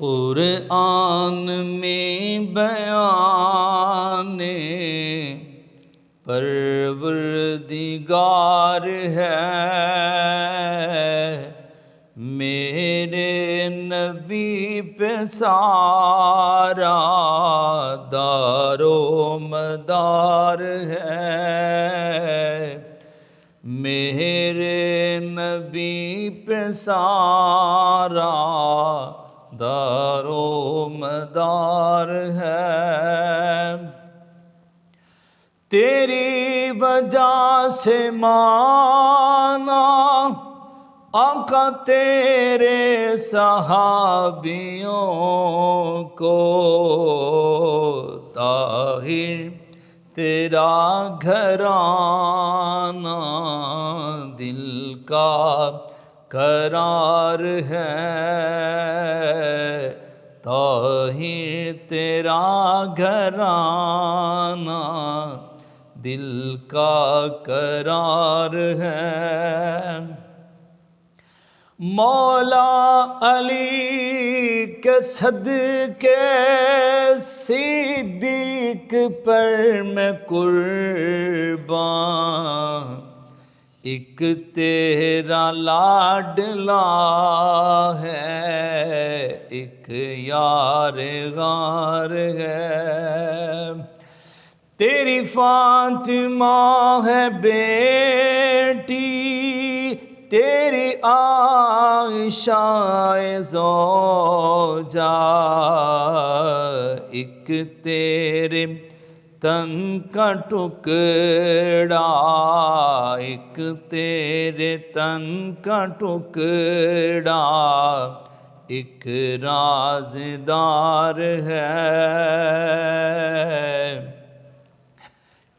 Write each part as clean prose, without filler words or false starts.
قرآن میں بیان پروردگار ہے، میرے نبی پہ سارا دار و مدار ہے، میرے نبی پہ سارا دار و مدار ہے۔ تیری وجہ سے مانا آقا تیرے صحابیوں کو، طاہر تیرا گھرانہ دل کا قرار ہے، طاہر تیرا گھرانہ دل کا قرار ہے۔ مولا علی کے صدقے صدیق پر میں قربان، ایک تیرا لاڈلا ہے، ایک یار غار ہے۔ تیری فاطمہ ہے بیٹی، تیری عائشہ زوجہ، ایک تیرے تن کا ٹکڑا، ایک تیرے تن کا ٹکڑا، ایک رازدار ہے،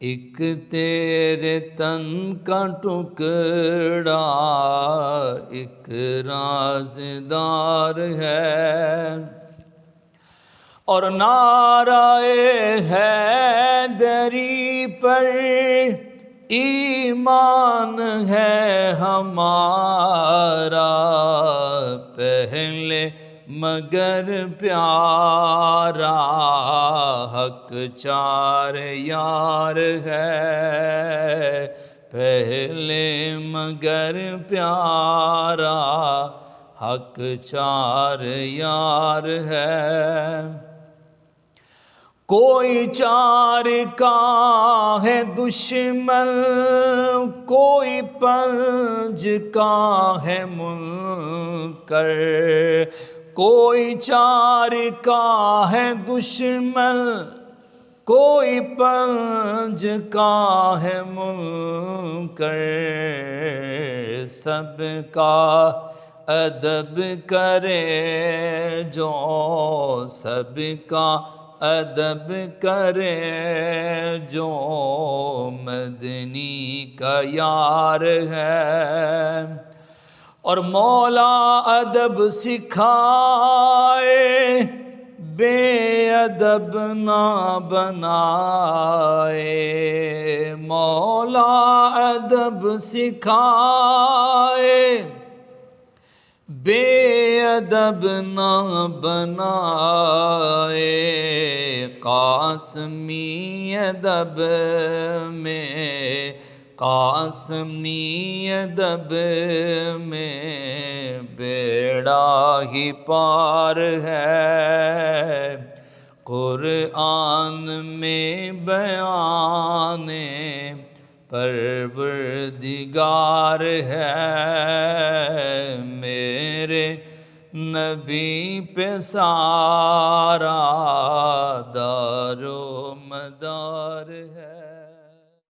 ایک تیرے تن کا ٹکڑا، ایک رازدار ہے۔ اور نعرہ حیدری پر ایمان ہے ہمارا، پہلے مگر پیارا حق چار یار ہے، پہلے مگر پیارا حق چار یار ہے۔ کوئی چار کا ہے دشمن، کوئی پنج کا ہے منکر، کوئی چار کا ہے دشمن، کوئی پنج کا ہے منکر، سب کا ادب کرے جو، سب کا ادب کرے جو مدنی کا یار ہے۔ اور مولا ادب سکھائے بے ادب نہ بنائے، مولا ادب سکھائے بے ادب نہ بنائے، قاسمی ادب میں، قاسمی ادب میں بیڑا ہی پار ہے، قرآن میں بیان پروردگار ہے، میرے نبی پہ سارا دار و مدار ہے۔